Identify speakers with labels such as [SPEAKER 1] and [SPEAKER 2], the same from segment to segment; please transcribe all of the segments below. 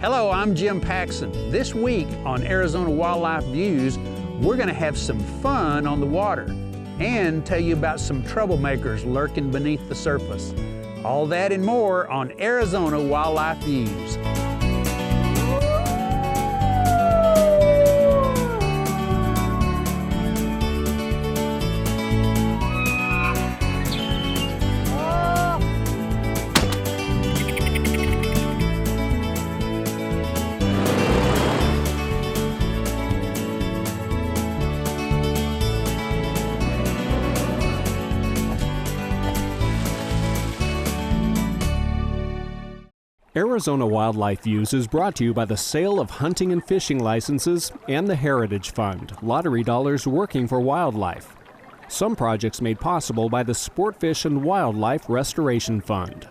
[SPEAKER 1] Hello, I'm Jim Paxson. This week on Arizona Wildlife Views, we're going to have some fun on the water and tell you about some troublemakers lurking beneath the surface. All that and more on Arizona Wildlife Views.
[SPEAKER 2] Arizona Wildlife Views is brought to you by the sale of hunting and fishing licenses and the Heritage Fund, lottery dollars working for wildlife. Some projects made possible by the Sportfish and Wildlife Restoration Fund.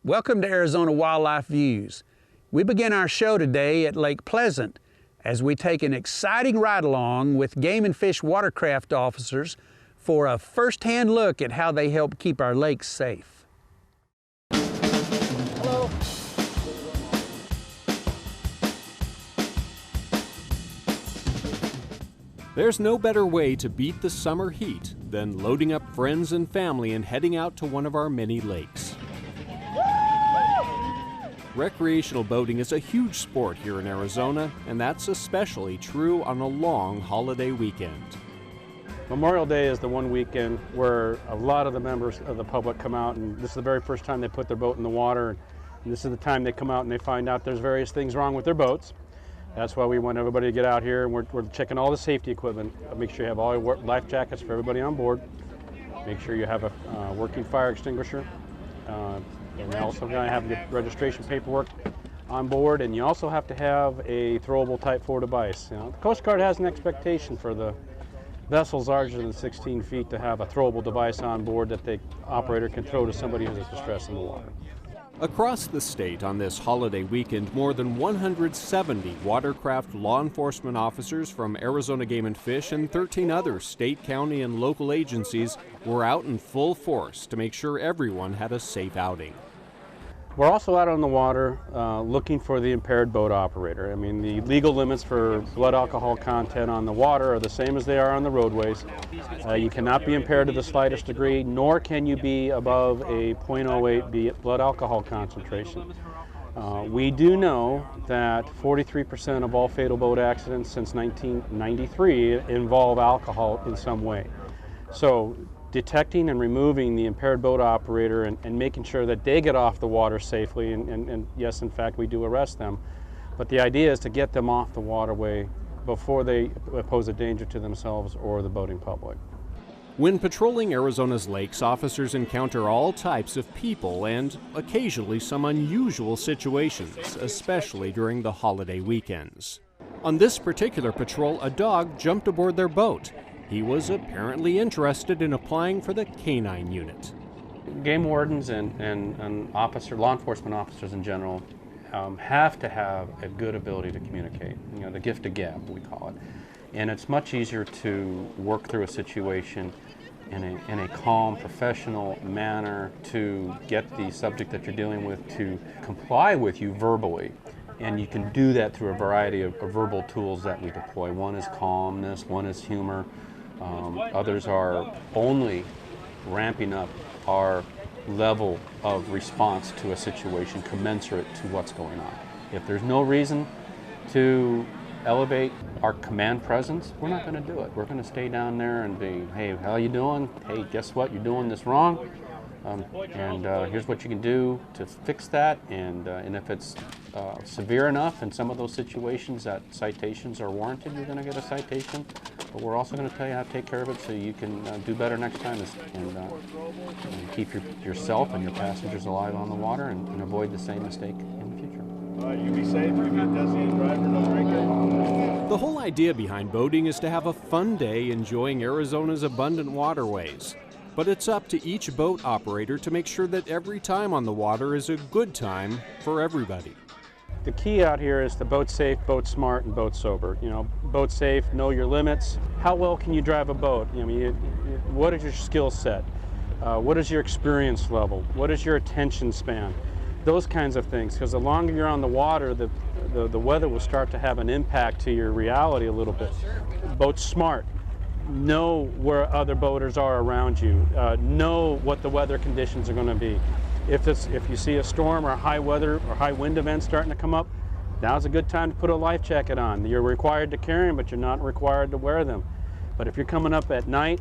[SPEAKER 1] Welcome to Arizona Wildlife Views. We begin our show today at Lake Pleasant as we take an exciting ride along with Game and Fish Watercraft officers for a first-hand look at how they help keep our lakes safe.
[SPEAKER 2] There's no better way to beat the summer heat than loading up friends and family and heading out to one of our many lakes. Recreational boating is a huge sport here in Arizona, and that's especially true on a long holiday weekend.
[SPEAKER 3] Memorial Day is the one weekend where a lot of the members of the public come out, and this is the very first time they put their boat in the water, and this is the time they come out and they find out there's various things wrong with their boats. That's why we want everybody to get out here, and we're checking all the safety equipment. Make sure you have all your life jackets for everybody on board. Make sure you have a working fire extinguisher. And you also got to have your registration paperwork on board, and you also have to have a throwable Type 4 device. You know, the Coast Guard has an expectation for the vessels larger than 16 feet to have a throwable device on board that the operator can throw to somebody who's at distress in the water.
[SPEAKER 2] Across the state on this holiday weekend, more than 170 watercraft law enforcement officers from Arizona Game and Fish and 13 other state, county, and local agencies were out in full force to make sure everyone had a safe outing.
[SPEAKER 3] We're also out on the water looking for the impaired boat operator. I mean, the legal limits for blood alcohol content on the water are the same as they are on the roadways. You cannot be impaired to the slightest degree, nor can you be above a 0.08 blood alcohol concentration. We do know that 43% of all fatal boat accidents since 1993 involve alcohol in some way. So detecting and removing the impaired boat operator and making sure that they get off the water safely, and yes, in fact, we do arrest them. But the idea is to get them off the waterway before they pose a danger to themselves or the boating public.
[SPEAKER 2] When patrolling Arizona's lakes, officers encounter all types of people and occasionally some unusual situations, especially during the holiday weekends. On this particular patrol, a dog jumped aboard their boat. He was apparently interested in applying for the canine unit.
[SPEAKER 3] Game wardens and law enforcement officers in general have to have a good ability to communicate, you know, the gift of gab, we call it. And it's much easier to work through a situation in a calm, professional manner to get the subject that you're dealing with to comply with you verbally. And you can do that through a variety of verbal tools that we deploy. One is calmness, one is humor. Others are only ramping up our level of response to a situation commensurate to what's going on. If there's no reason to elevate our command presence, we're not going to do it. We're going to stay down there and be, hey, how you doing? Hey, guess what? You're doing this wrong. Here's what you can do to fix that. And if it's severe enough in some of those situations that citations are warranted, you're going to get a citation. But we're also going to tell you how to take care of it so you can do better next time and keep yourself and your passengers alive on the water and avoid the same mistake in the future.
[SPEAKER 4] You be safe, you be a designated driver, no drinking.
[SPEAKER 2] The whole idea behind boating is to have a fun day enjoying Arizona's abundant waterways. But it's up to each boat operator to make sure that every time on the water is a good time for everybody.
[SPEAKER 3] The key out here is to boat safe, boat smart, and boat sober. You know, boat safe, know your limits. How well can you drive a boat? I mean, what is your skill set? What is your experience level? What is your attention span? those kinds of things, because the longer you're on the water, the weather will start to have an impact to your reality a little bit. Boat smart. Know where other boaters are around you. Know what the weather conditions are going to be. If you see a storm or a high weather or high wind event starting to come up, now's a good time to put a life jacket on. You're required to carry them, but you're not required to wear them. But if you're coming up at night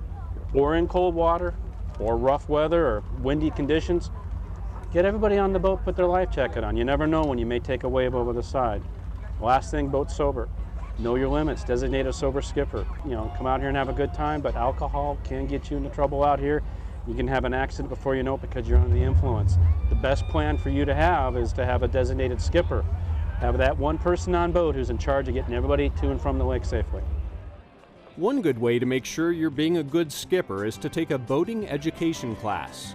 [SPEAKER 3] or in cold water or rough weather or windy conditions, get everybody on the boat, put their life jacket on. You never know when you may take a wave over the side. Last thing, boat sober. Know your limits. Designate a sober skipper. You know, come out here and have a good time, but alcohol can get you into trouble out here. You can have an accident before you know it because you're under the influence. The best plan for you to have is to have a designated skipper. Have that one person on boat who's in charge of getting everybody to and from the lake safely.
[SPEAKER 2] One good way to make sure you're being a good skipper is to take a boating education class.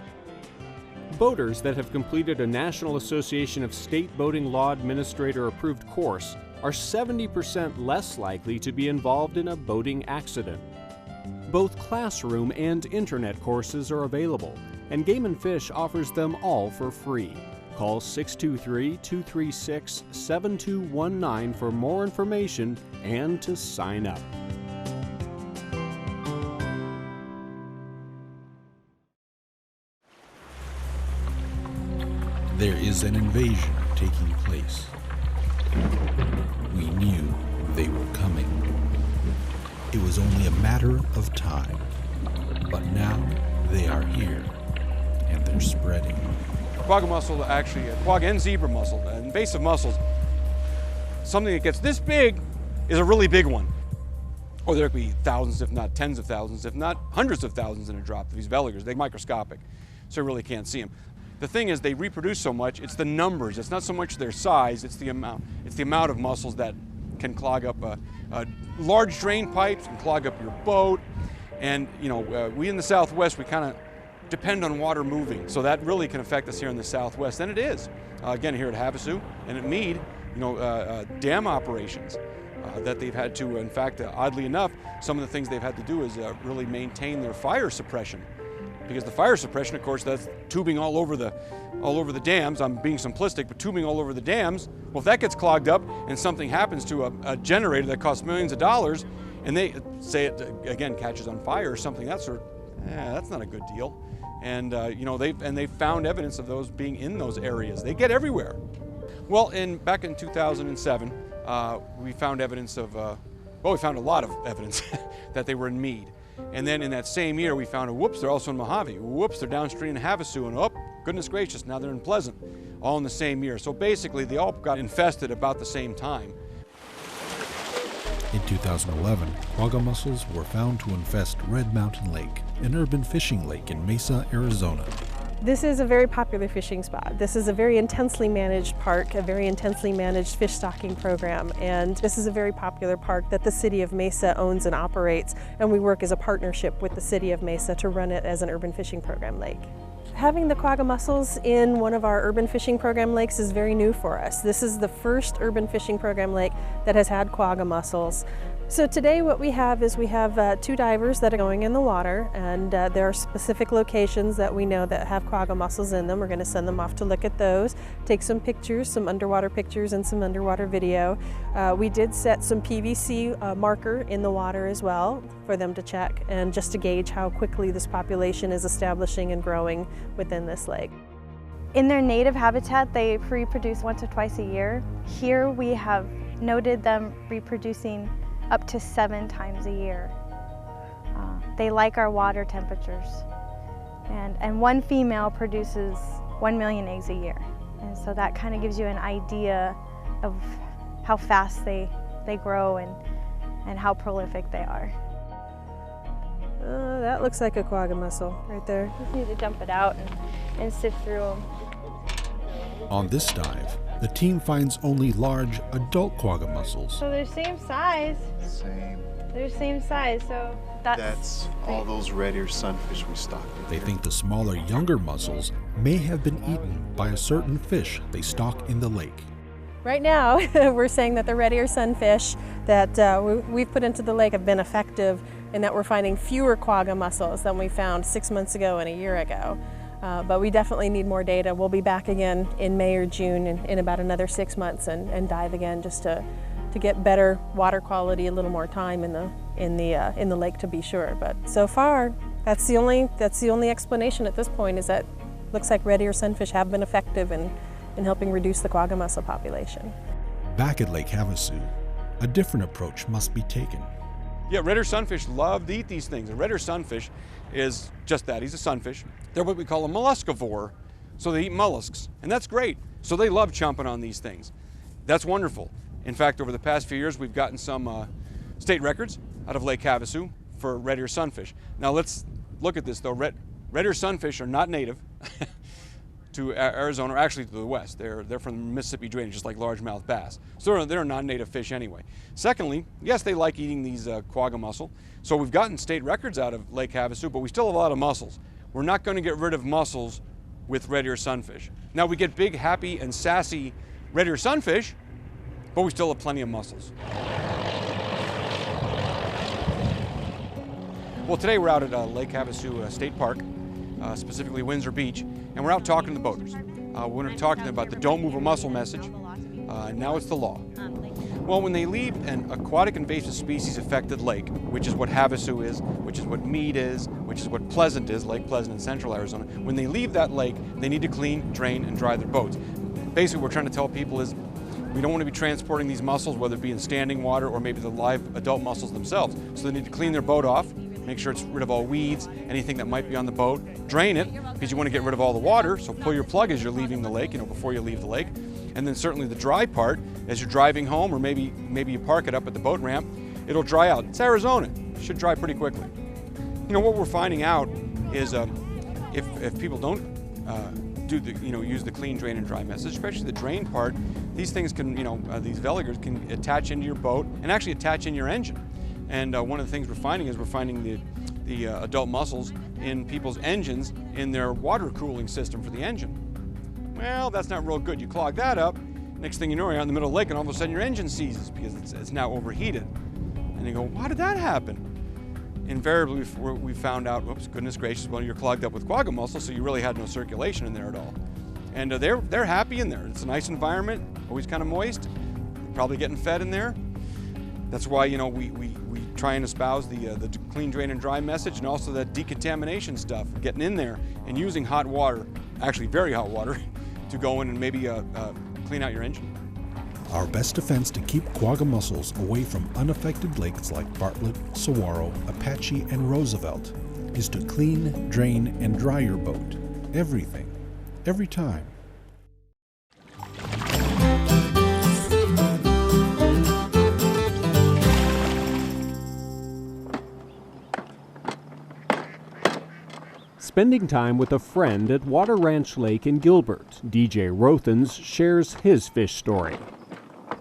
[SPEAKER 2] Boaters that have completed a National Association of State Boating Law Administrator approved course are 70% less likely to be involved in a boating accident. Both classroom and internet courses are available, and Game & Fish offers them all for free. Call 623-236-7219 for more information and to sign up.
[SPEAKER 5] There is an invasion taking place. We knew they were coming. It was only a matter of time. But now they are here, and they're spreading.
[SPEAKER 6] Quagga mussel, actually, quagga and zebra mussel, invasive mussels, something that gets this big is a really big one. Or there could be thousands, if not tens of thousands, if not hundreds of thousands in a drop. These veligers, they're microscopic, so you really can't see them. The thing is, they reproduce so much, it's the numbers. It's not so much their size, it's the amount of mussels that can clog up large drain pipes, can clog up your boat. And you know, we in the Southwest, we kind of depend on water moving. So that really can affect us here in the Southwest, and it is. Again, here at Havasu and at Meade, you know, dam operations that they've had to, in fact, oddly enough, some of the things they've had to do is really maintain their fire suppression. Because the fire suppression, of course, that's tubing all over the dams. I'm being simplistic, but tubing all over the dams. Well, if that gets clogged up and something happens to a generator that costs millions of dollars, and they say it again catches on fire or something, that's not a good deal. And you know, they've found evidence of those being in those areas. They get everywhere. Well, back in 2007, we found evidence of we found a lot of evidence that they were in Meade. And then in that same year, we found, whoops, they're also in Mojave. Whoops, they're downstream in Havasu. And oh, goodness gracious, now they're in Pleasant. All in the same year. So basically, they all got infested about the same time.
[SPEAKER 5] In 2011, quagga mussels were found to infest Red Mountain Lake, an urban fishing lake in Mesa, Arizona.
[SPEAKER 7] This is a very popular fishing spot. This is a very intensely managed park, a very intensely managed fish stocking program, and this is a very popular park that the City of Mesa owns and operates, and we work as a partnership with the City of Mesa to run it as an urban fishing program lake. Having the quagga mussels in one of our urban fishing program lakes is very new for us. This is the first urban fishing program lake that has had quagga mussels. So today what we have is we have 2 divers that are going in the water, and there are specific locations that we know that have quagga mussels in them. We're going to send them off to look at those, take some pictures, some underwater pictures and some underwater video. We did set some PVC marker in the water as well for them to check, and just to gauge how quickly this population is establishing and growing within this lake.
[SPEAKER 8] In their native habitat, they reproduce once or twice a year. Here we have noted them reproducing up to 7 times a year. They like our water temperatures. And one female produces 1 million eggs a year. And so that kind of gives you an idea of how fast they grow and how prolific they are.
[SPEAKER 7] That looks like a quagga mussel right there.
[SPEAKER 8] Just need to dump it out and sift through them.
[SPEAKER 5] On this dive, the team finds only large adult quagga mussels.
[SPEAKER 8] So they're same size.
[SPEAKER 9] Same.
[SPEAKER 8] They're same size, so
[SPEAKER 9] that's all those red ear sunfish we stocked.
[SPEAKER 5] They think the smaller, younger mussels may have been eaten by a certain fish they stock in the lake.
[SPEAKER 7] Right now, we're saying that the red ear sunfish that we've put into the lake have been effective in that we're finding fewer quagga mussels than we found 6 months ago and a year ago. But we definitely need more data. We'll be back again in May or June in about another 6 months and dive again just to get better water quality, a little more time in the lake to be sure. But so far, that's the only explanation at this point, is that looks like red ear sunfish have been effective in helping reduce the quagga mussel population.
[SPEAKER 5] Back at Lake Havasu, a different approach must be taken.
[SPEAKER 6] Yeah, red ear sunfish love to eat these things. A red ear sunfish is just that, he's a sunfish. They're what we call a molluscivore, so they eat mollusks, and that's great. So they love chomping on these things. That's wonderful. In fact, over the past few years, we've gotten some state records out of Lake Havasu for red ear sunfish. Now let's look at this though. Red ear sunfish are not native to Arizona, or actually to the west. They're from the Mississippi drainage, just like largemouth bass. So they're a non-native fish anyway. Secondly, yes, they like eating these quagga mussel. So we've gotten state records out of Lake Havasu, but we still have a lot of mussels. We're not going to get rid of mussels with red ear sunfish. Now we get big, happy, and sassy red ear sunfish, but we still have plenty of mussels. Well, today we're out at Lake Havasu State Park, specifically Windsor Beach, and we're out talking to the boaters. We're going to talk to them about the Don't Move a Mussel message, and now it's the law. Well, when they leave an aquatic invasive species affected lake, which is what Havasu is, which is what Meade is, which is what Pleasant is, Lake Pleasant in central Arizona, when they leave that lake, they need to clean, drain, and dry their boats. Basically, what we're trying to tell people is we don't want to be transporting these mussels, whether it be in standing water or maybe the live adult mussels themselves. So they need to clean their boat off, make sure it's rid of all weeds, anything that might be on the boat, drain it, because you want to get rid of all the water, so pull your plug as you're leaving the lake, before you leave the lake. And then certainly the dry part, as you're driving home, or maybe you park it up at the boat ramp, it'll dry out. It's Arizona, it should dry pretty quickly. What we're finding out is if people don't use the clean, drain, and dry message, especially the drain part, these things can, these veligers can attach into your boat and actually attach in your engine. And one of the things we're finding the adult mussels in people's engines in their water cooling system for the engine. Well, that's not real good. You clog that up, next thing you know, you're out in the middle of the lake and all of a sudden your engine seizes because it's now overheated. And you go, why did that happen? Invariably, we found out, oops, goodness gracious, well, you're clogged up with quagga mussel, so you really had no circulation in there at all. And they're happy in there. It's a nice environment, always kind of moist, probably getting fed in there. That's why, we try and espouse the clean, drain, and dry message, and also that decontamination stuff, getting in there and using hot water, actually very hot water, to go in and maybe clean out your engine.
[SPEAKER 5] Our best defense to keep quagga mussels away from unaffected lakes like Bartlett, Saguaro, Apache, and Roosevelt is to clean, drain, and dry your boat. Everything. Every time.
[SPEAKER 2] Spending time with a friend at Water Ranch Lake in Gilbert, DJ Rothens shares his fish story.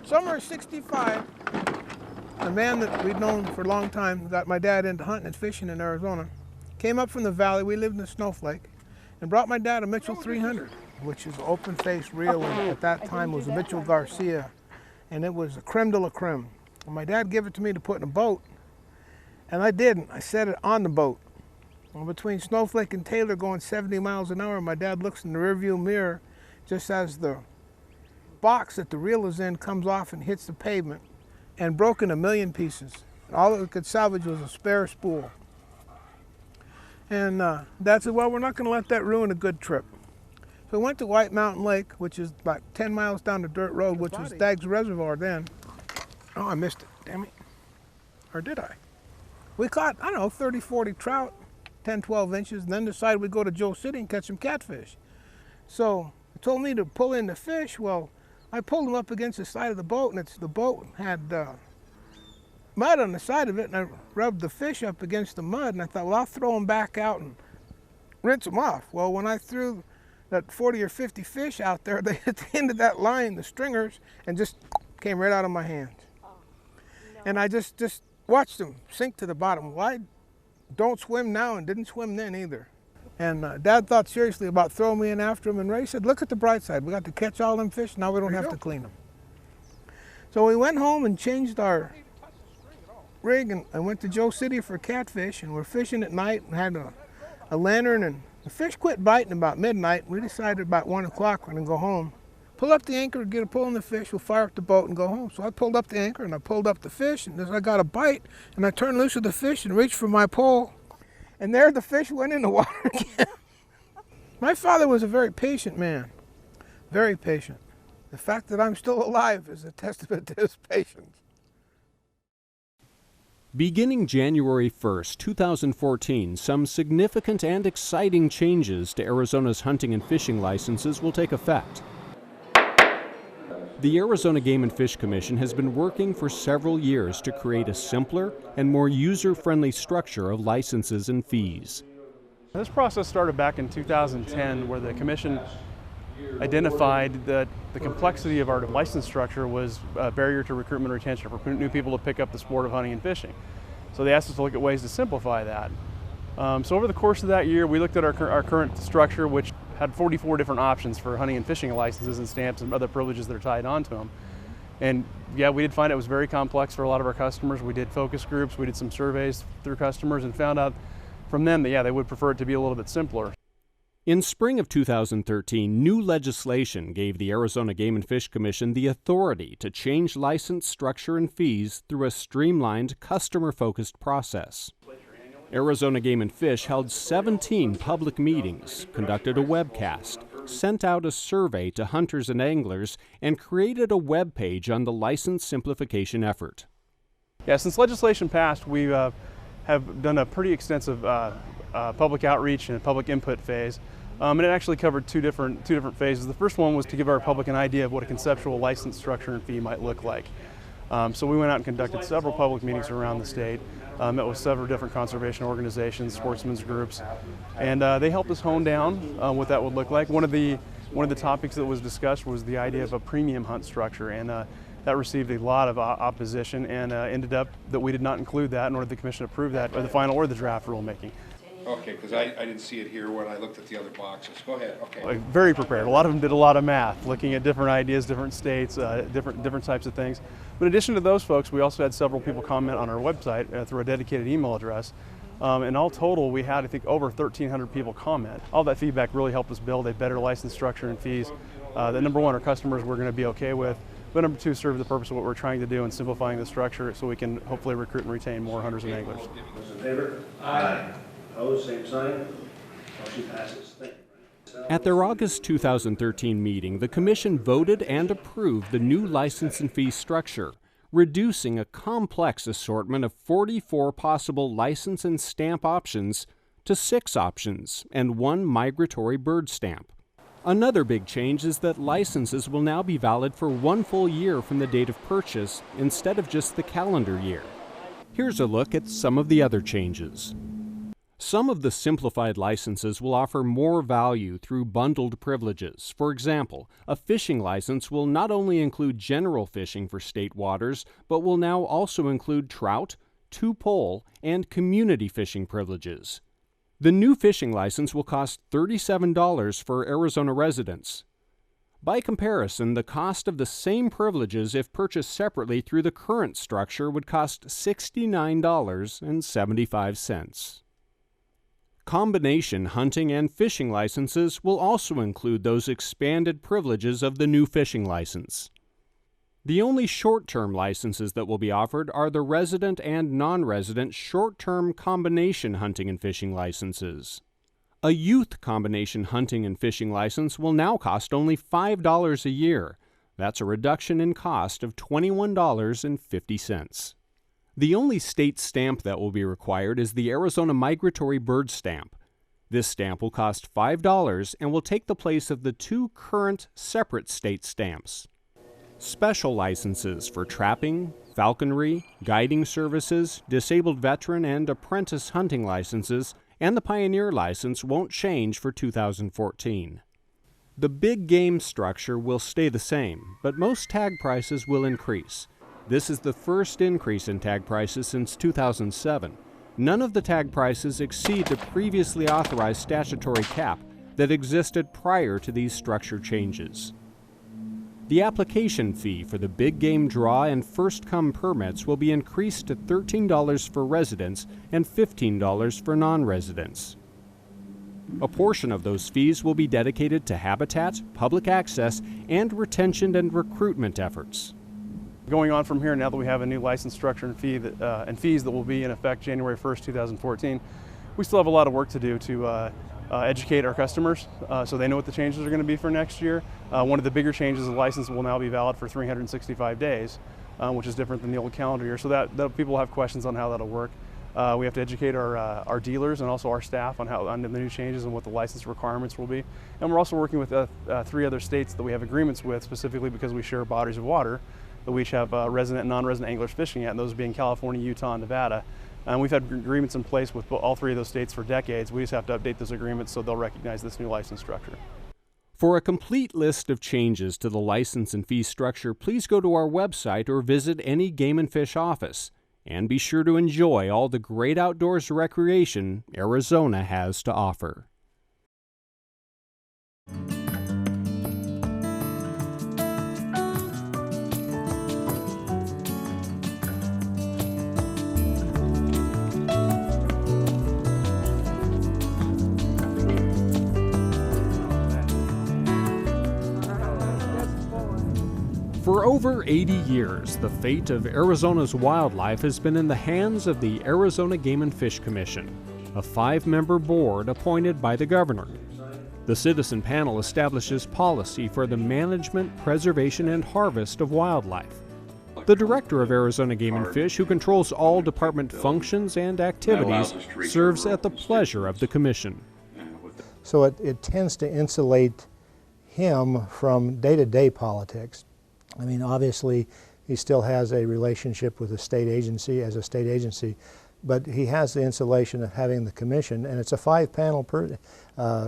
[SPEAKER 10] Summer of '65, a man that we'd known for a long time got my dad into hunting and fishing in Arizona. Came up from the valley, we lived in Snowflake, and brought my dad a Mitchell 300, which is an open-face reel, and at that time was a Mitchell Garcia, and it was a creme de la creme. And my dad gave it to me to put in a boat, and I didn't. I set it on the boat. Well, between Snowflake and Taylor going 70 miles an hour, my dad looks in the rearview mirror just as the box that the reel is in comes off and hits the pavement and broke in a million pieces. All it could salvage was a spare spool. And Dad said, well, we're not going to let that ruin a good trip. So we went to White Mountain Lake, which is about 10 miles down the dirt road, which was Dagg's Reservoir then. Oh, I missed it, damn it. Or did I? We caught, 30, 40 trout, 10, 12 inches, and then decided we'd go to Joe City and catch some catfish. So he told me to pull in the fish. Well, I pulled them up against the side of the boat, and the boat had mud on the side of it, and I rubbed the fish up against the mud, and I thought, well, I'll throw them back out and rinse them off. Well, when I threw that 40 or 50 fish out there, they hit the end of that line, the stringers, and just came right out of my hands. Oh, no. And I just watched them sink to the bottom. Well, I don't swim now and didn't swim then either. And Dad thought seriously about throwing me in after him, and Ray said, look at the bright side. We got to catch all them fish, now we don't have to clean them. So we went home and changed our rig, and I went to Joe City for catfish, and we're fishing at night and had a lantern and The fish quit biting about midnight. We decided about 1 o'clock we're going to go home. Pull up the anchor, get a pull on the fish, we'll fire up the boat and go home. So I pulled up the anchor and I pulled up the fish, and as I got a bite, and I turned loose of the fish and reached for my pole, and there the fish went in the water again. My father was a very patient man, very patient. The fact that I'm still alive is a testament to his patience.
[SPEAKER 2] Beginning January 1st, 2014, some significant and exciting changes to Arizona's hunting and fishing licenses will take effect. The Arizona Game and Fish Commission has been working for several years to create a simpler and more user-friendly structure of licenses and fees.
[SPEAKER 11] This process started back in 2010, where the Commission identified that the complexity of our license structure was a barrier to recruitment and retention for new people to pick up the sport of hunting and fishing. So they asked us to look at ways to simplify that. So over the course of that year, we looked at our current structure, which had 44 different options for hunting and fishing licenses and stamps and other privileges that are tied onto them. And yeah, we did find it was very complex for a lot of our customers. We did focus groups, we did some surveys through customers, and found out from them that yeah, they would prefer it to be a little bit simpler.
[SPEAKER 2] In spring of 2013, new legislation gave the Arizona Game and Fish Commission the authority to change license structure and fees through a streamlined, customer-focused process. Arizona Game and Fish held 17 public meetings, conducted a webcast, sent out a survey to hunters and anglers, and created a web page on the license simplification effort.
[SPEAKER 11] Yeah, since legislation passed, we have done a pretty extensive public outreach and public input phase. And it actually covered two different phases. The first one was to give our public an idea of what a conceptual license structure and fee might look like. So we went out and conducted several public meetings around the state, met with several different conservation organizations, sportsmen's groups, and they helped us hone down what that would look like. One of the topics that was discussed was the idea of a premium hunt structure, and that received a lot of opposition, and ended up that we did not include that, nor did the Commission approve that by the final or the draft rulemaking.
[SPEAKER 12] Okay, because I didn't see it here when I looked at the other boxes. Go ahead. Okay.
[SPEAKER 11] Very prepared. A lot of them did a lot of math, looking at different ideas, different states, different types of things. But in addition to those folks, we also had several people comment on our website through a dedicated email address. And all total, we had, I think, over 1,300 people comment. All that feedback really helped us build a better license structure and fees that, number one, our customers were going to be okay with, but number two, serve the purpose of what we're trying to do in simplifying the structure so we can hopefully recruit and retain more hunters and anglers.
[SPEAKER 13] Those in favor? Aye. Opposed, same sign. Motion passes. Thank you.
[SPEAKER 2] At their August 2013 meeting, the Commission voted and approved the new license and fee structure, reducing a complex assortment of 44 possible license and stamp options to 6 options and 1 migratory bird stamp. Another big change is that licenses will now be valid for 1 full year from the date of purchase instead of just the calendar year. Here's a look at some of the other changes. Some of the simplified licenses will offer more value through bundled privileges. For example, a fishing license will not only include general fishing for state waters, but will now also include trout, 2-pole, and community fishing privileges. The new fishing license will cost $37 for Arizona residents. By comparison, the cost of the same privileges if purchased separately through the current structure would cost $69.75. Combination hunting and fishing licenses will also include those expanded privileges of the new fishing license. The only short-term licenses that will be offered are the resident and non-resident short-term combination hunting and fishing licenses. A youth combination hunting and fishing license will now cost only $5 a year. That's a reduction in cost of $21.50. The only state stamp that will be required is the Arizona Migratory Bird Stamp. This stamp will cost $5 and will take the place of the 2 current separate state stamps. Special licenses for trapping, falconry, guiding services, disabled veteran and apprentice hunting licenses, and the Pioneer license won't change for 2014. The big game structure will stay the same, but most tag prices will increase. This is the first increase in tag prices since 2007. None of the tag prices exceed the previously authorized statutory cap that existed prior to these structure changes. The application fee for the big game draw and first-come permits will be increased to $13 for residents and $15 for non-residents. A portion of those fees will be dedicated to habitat, public access, and retention and recruitment efforts.
[SPEAKER 11] Going on from here, now that we have a new license structure and fees that will be in effect January 1st, 2014, we still have a lot of work to do to educate our customers so they know what the changes are going to be for next year. One of the bigger changes is the license will now be valid for 365 days, which is different than the old calendar year. So that people have questions on how that'll work. We have to educate our dealers and also our staff on the new changes and what the license requirements will be. And we're also working with 3 other states that we have agreements with, specifically because we share bodies of water that we each have resident and non-resident anglers fishing at, and those being California, Utah, and Nevada. And we've had agreements in place with all 3 of those states for decades. We just have to update those agreements so they'll recognize this new license structure.
[SPEAKER 2] For a complete list of changes to the license and fee structure, please go to our website or visit any Game and Fish office. And be sure to enjoy all the great outdoors recreation Arizona has to offer. For over 80 years, the fate of Arizona's wildlife has been in the hands of the Arizona Game and Fish Commission, a 5-member board appointed by the governor. The citizen panel establishes policy for the management, preservation, and harvest of wildlife. The director of Arizona Game and Fish, who controls all department functions and activities, serves at the pleasure of the commission.
[SPEAKER 14] So it tends to insulate him from day-to-day politics. I mean, obviously, he still has a relationship with the state agency as a state agency, but he has the insulation of having the commission, and it's a 5-panel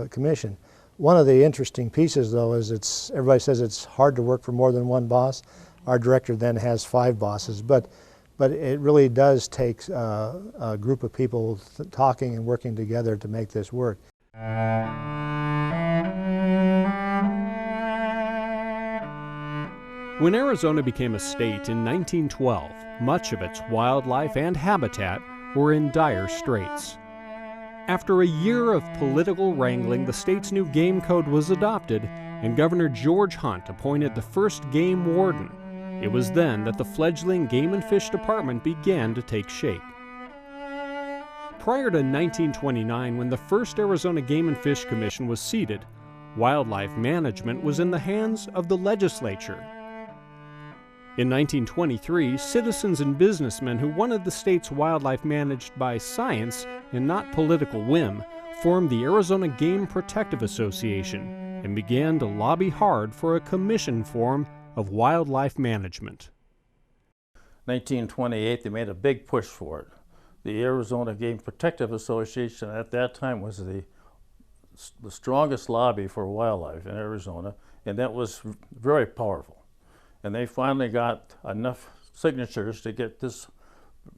[SPEAKER 14] commission. One of the interesting pieces, though, is everybody says it's hard to work for more than one boss. Our director then has 5 bosses, but it really does take a group of people talking and working together to make this work.
[SPEAKER 2] When Arizona became a state in 1912, much of its wildlife and habitat were in dire straits. After a year of political wrangling, the state's new game code was adopted, and Governor George Hunt appointed the first game warden. It was then that the fledgling Game and Fish Department began to take shape. Prior to 1929, when the first Arizona Game and Fish Commission was seated, wildlife management was in the hands of the legislature. In 1923, citizens and businessmen who wanted the state's wildlife managed by science and not political whim formed the Arizona Game Protective Association and began to lobby hard for a commission form of wildlife management.
[SPEAKER 15] 1928, they made a big push for it. The Arizona Game Protective Association at that time was the strongest lobby for wildlife in Arizona, and that was very powerful. And they finally got enough signatures to get the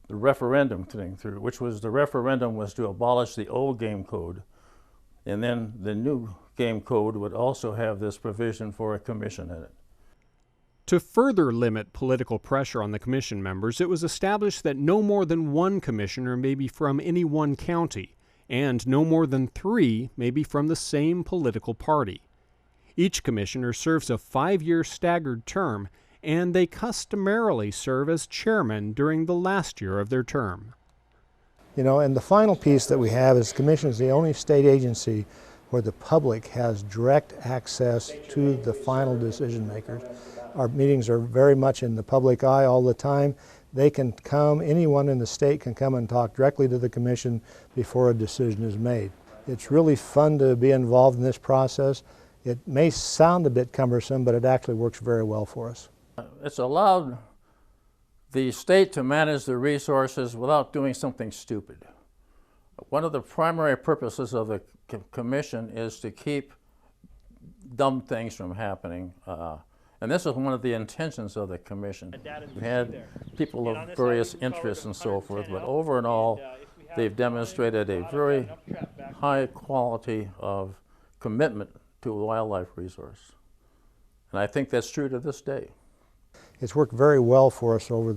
[SPEAKER 15] referendum thing through, which was the referendum was to abolish the old game code, and then the new game code would also have this provision for a commission in it.
[SPEAKER 2] To further limit political pressure on the commission members, it was established that no more than 1 commissioner may be from any one county, and no more than 3 may be from the same political party. Each commissioner serves a 5-year staggered term, and they customarily serve as chairman during the last year of their term.
[SPEAKER 14] You know, and the final piece that we have is the commission is the only state agency where the public has direct access to the final decision makers. Our meetings are very much in the public eye all the time. They can come, anyone in the state can come and talk directly to the commission before a decision is made. It's really fun to be involved in this process. It may sound a bit cumbersome, but it actually works very well for us.
[SPEAKER 15] It's allowed the state to manage the resources without doing something stupid. One of the primary purposes of the commission is to keep dumb things from happening. And this is one of the intentions of the commission. We've had people of various interests and so forth, but over and all, they've demonstrated a very high quality of commitment to a wildlife resource. And I think that's true to this day.
[SPEAKER 14] It's worked very well for us over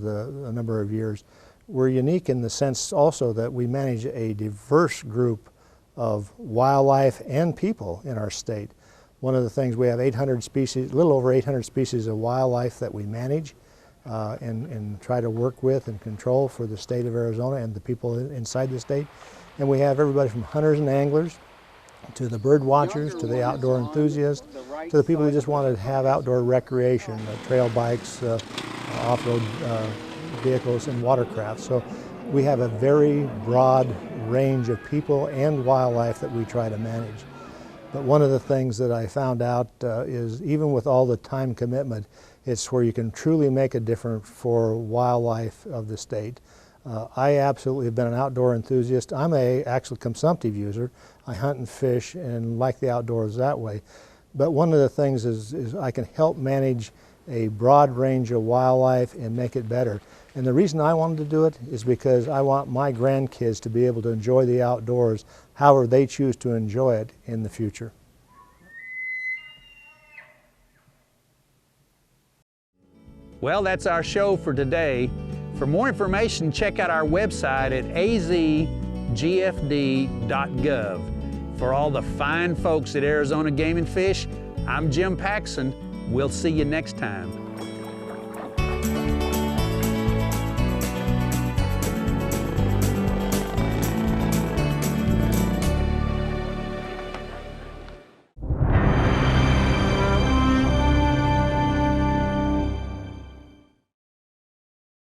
[SPEAKER 14] a number of years. We're unique in the sense also that we manage a diverse group of wildlife and people in our state. One of the things, we have 800 species, a little over 800 species of wildlife that we manage and try to work with and control for the state of Arizona and the people inside the state. And we have everybody from hunters and anglers to the bird watchers, to the outdoor enthusiasts, to the people who just want to have outdoor recreation, trail bikes, off-road vehicles, and watercraft. So we have a very broad range of people and wildlife that we try to manage. But one of the things that I found out is, even with all the time commitment, it's where you can truly make a difference for wildlife of the state. I absolutely have been an outdoor enthusiast. I'm a actual consumptive user. I hunt and fish and like the outdoors that way. But one of the things is I can help manage a broad range of wildlife and make it better. And the reason I wanted to do it is because I want my grandkids to be able to enjoy the outdoors however they choose to enjoy it in the future.
[SPEAKER 1] Well, that's our show for today. For more information, check out our website at azgfd.gov. For all the fine folks at Arizona Game and Fish, I'm Jim Paxson. We'll see you next time.